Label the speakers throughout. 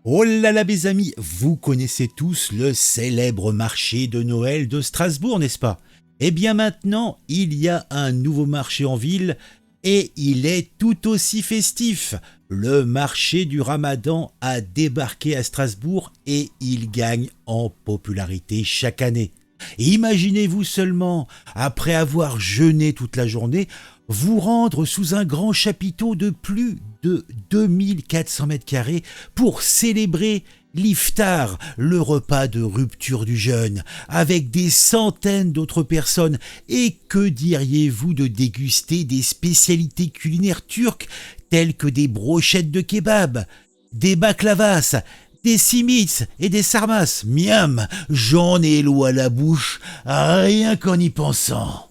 Speaker 1: Oh là là mes amis, vous connaissez tous le célèbre marché de Noël de Strasbourg, n'est-ce pas? Eh bien maintenant, il y a un nouveau marché en ville et il est tout aussi festif. Le marché du Ramadan a débarqué à Strasbourg et il gagne en popularité chaque année. Imaginez-vous seulement, après avoir jeûné toute la journée, vous rendre sous un grand chapiteau de plus de 2400 mètres carrés pour célébrer l'iftar, le repas de rupture du jeûne, avec des centaines d'autres personnes. Et que diriez-vous de déguster des spécialités culinaires turques telles que des brochettes de kebab, des baklavas, des simits et des sarmas? Miam, j'en ai l'eau à la bouche, rien qu'en y pensant.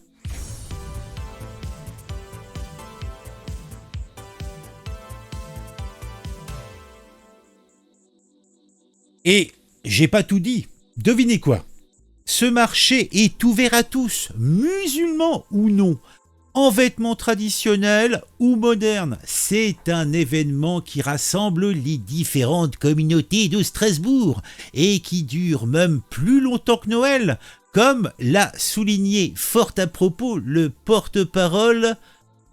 Speaker 1: Et j'ai pas tout dit. Devinez quoi? Ce marché est ouvert à tous, musulmans ou non, en vêtements traditionnels ou modernes. C'est un événement qui rassemble les différentes communautés de Strasbourg et qui dure même plus longtemps que Noël, comme l'a souligné fort à propos le porte-parole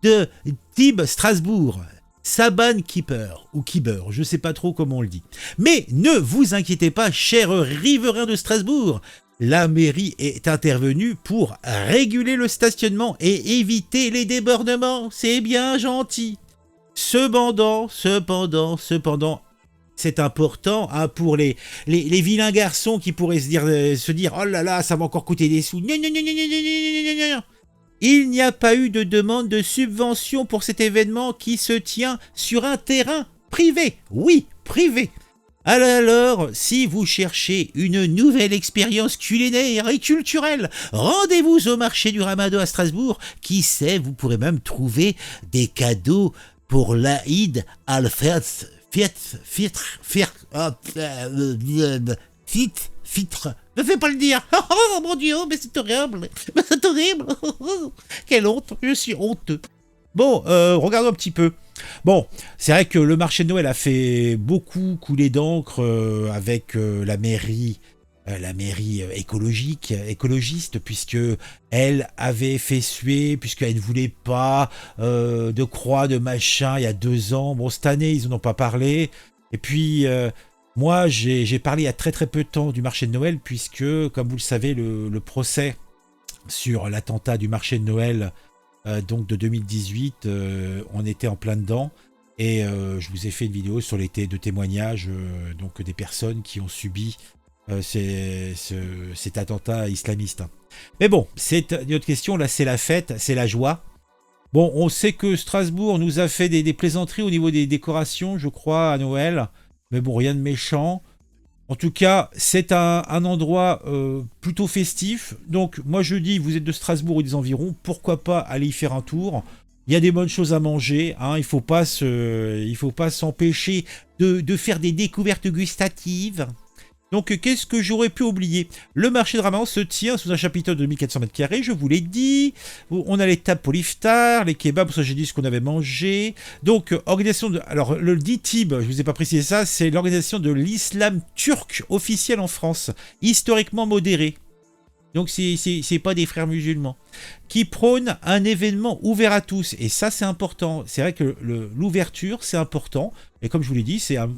Speaker 1: de Tib Strasbourg. Saban Keeper, ou Keeper, je ne sais pas trop comment on le dit. Mais ne vous inquiétez pas, chers riverains de Strasbourg, la mairie est intervenue pour réguler le stationnement et éviter les débordements. C'est bien gentil. Cependant, c'est important pour les vilains garçons qui pourraient se dire oh là là, ça va encore coûter des sous. Non, non, non, non, non, non, non, non. Il n'y a pas eu de demande de subvention pour cet événement qui se tient sur un terrain privé. Oui, privé. Alors, si vous cherchez une nouvelle expérience culinaire et culturelle, rendez-vous au marché du Ramadan à Strasbourg. Qui sait, vous pourrez même trouver des cadeaux pour l'Aïd al-Fitr. Fitre. Ne fais pas le dire. Oh mon Dieu, mais c'est horrible. Mais c'est horrible. Quelle honte. Je suis honteux. Bon, regardons un petit peu. Bon, c'est vrai que le marché de Noël a fait beaucoup couler d'encre avec la mairie écologiste, puisque elle avait fait suer, puisqu'elle ne voulait pas de croix, de machin, il y a 2 ans. Bon, cette année, ils n'en ont pas parlé. Et puis, moi, j'ai parlé il y a très très peu de temps du marché de Noël, puisque, comme vous le savez, le procès sur l'attentat du marché de Noël donc de 2018, on était en plein dedans. Et je vous ai fait une vidéo sur les deux témoignages donc des personnes qui ont subi cet attentat islamiste. Mais bon, c'est une autre question. Là, c'est la fête, c'est la joie. Bon, on sait que Strasbourg nous a fait des plaisanteries au niveau des décorations, je crois, à Noël. Mais bon, rien de méchant. En tout cas, c'est un endroit plutôt festif. Donc, moi, je dis, vous êtes de Strasbourg ou des environs, pourquoi pas aller y faire un tour. Il y a des bonnes choses à manger. Hein, il faut pas s'empêcher de faire des découvertes gustatives. Donc, qu'est-ce que j'aurais pu oublier? Le marché de Ramadan se tient sous un chapiteau de 1400 mètres carrés, je vous l'ai dit. On a les tables pour l'iftar, les kebabs, ça j'ai dit ce qu'on avait mangé. Donc, organisation de... Alors, le DITIB, je ne vous ai pas précisé ça, c'est l'organisation de l'islam turc officiel en France, historiquement modéré. Donc, c'est pas des frères musulmans. Qui prône un événement ouvert à tous. Et ça, c'est important. C'est vrai que l'ouverture, c'est important. Et comme je vous l'ai dit, c'est un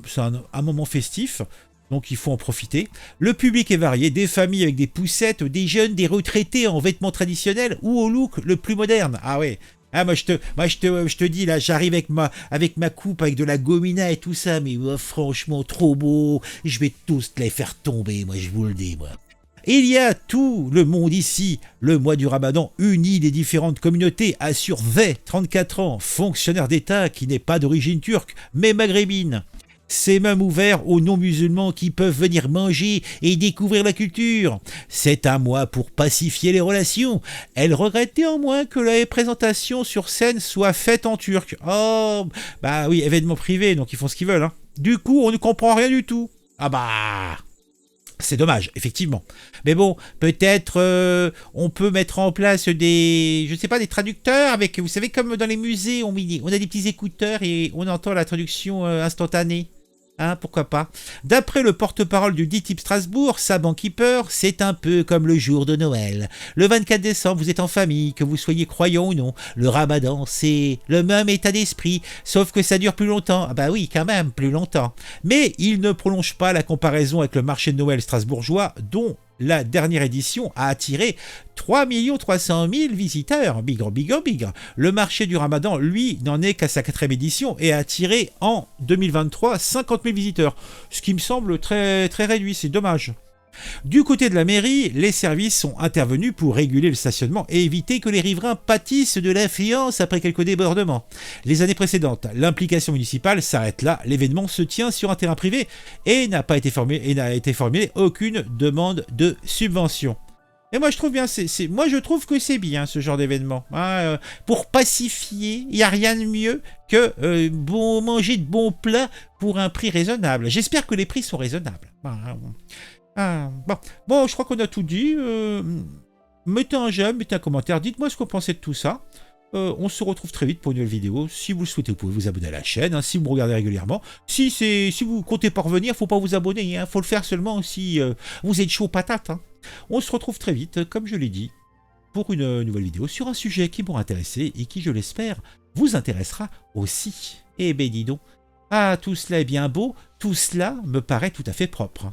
Speaker 1: moment festif. Donc il faut en profiter. Le public est varié, des familles avec des poussettes, des jeunes, des retraités en vêtements traditionnels ou au look le plus moderne. Ah ouais. Ah, moi je te dis là, j'arrive avec ma coupe, avec de la gomina et tout ça, mais franchement trop beau. Je vais tous les faire tomber, moi je vous le dis moi. Il y a tout le monde ici. Le mois du Ramadan unit les différentes communautés, assure V, 34 ans, fonctionnaire d'État qui n'est pas d'origine turque, mais maghrébine. C'est même ouvert aux non-musulmans qui peuvent venir manger et découvrir la culture. C'est un mois pour pacifier les relations. Elle regrette néanmoins que la présentation sur scène soit faite en turc. Oh, bah oui, événement privé, donc ils font ce qu'ils veulent. Hein. Du coup, on ne comprend rien du tout. Ah bah... C'est dommage, effectivement. Mais bon, peut-être on peut mettre en place des traducteurs avec, vous savez, comme dans les musées, on a des petits écouteurs et on entend la traduction instantanée. Hein, pourquoi pas. D'après le porte-parole du DITIB Strasbourg, Saban Keeper, c'est un peu comme le jour de Noël. Le 24 décembre, vous êtes en famille, que vous soyez croyant ou non. Le ramadan, c'est le même état d'esprit, sauf que ça dure plus longtemps. Ah bah oui, quand même, plus longtemps. Mais il ne prolonge pas la comparaison avec le marché de Noël strasbourgeois, dont la dernière édition a attiré 3 300 000 visiteurs. Bigre, bigre, bigre. Le marché du Ramadan, lui, n'en est qu'à sa 4e édition et a attiré en 2023 50 000 visiteurs. Ce qui me semble très, très réduit, c'est dommage. Du côté de la mairie, les services sont intervenus pour réguler le stationnement et éviter que les riverains pâtissent de l'influence après quelques débordements. Les années précédentes, l'implication municipale s'arrête là, l'événement se tient sur un terrain privé et n'a été formulée aucune demande de subvention. Et moi je trouve bien, moi je trouve que c'est bien ce genre d'événement. Hein, pour pacifier, il n'y a rien de mieux que manger de bons plats pour un prix raisonnable. J'espère que les prix sont raisonnables. Bon, je crois qu'on a tout dit. Mettez un j'aime, mettez un commentaire, dites-moi ce que vous pensez de tout ça. On se retrouve très vite pour une nouvelle vidéo. Si vous le souhaitez, vous pouvez vous abonner à la chaîne, hein, si vous me regardez régulièrement. Si vous comptez pas revenir, faut pas vous abonner. Faut le faire seulement si vous êtes chaud patate. Hein. On se retrouve très vite, comme je l'ai dit, pour une nouvelle vidéo sur un sujet qui m'aura intéressé et qui, je l'espère, vous intéressera aussi. Eh ben dis donc, tout cela est bien beau, tout cela me paraît tout à fait propre.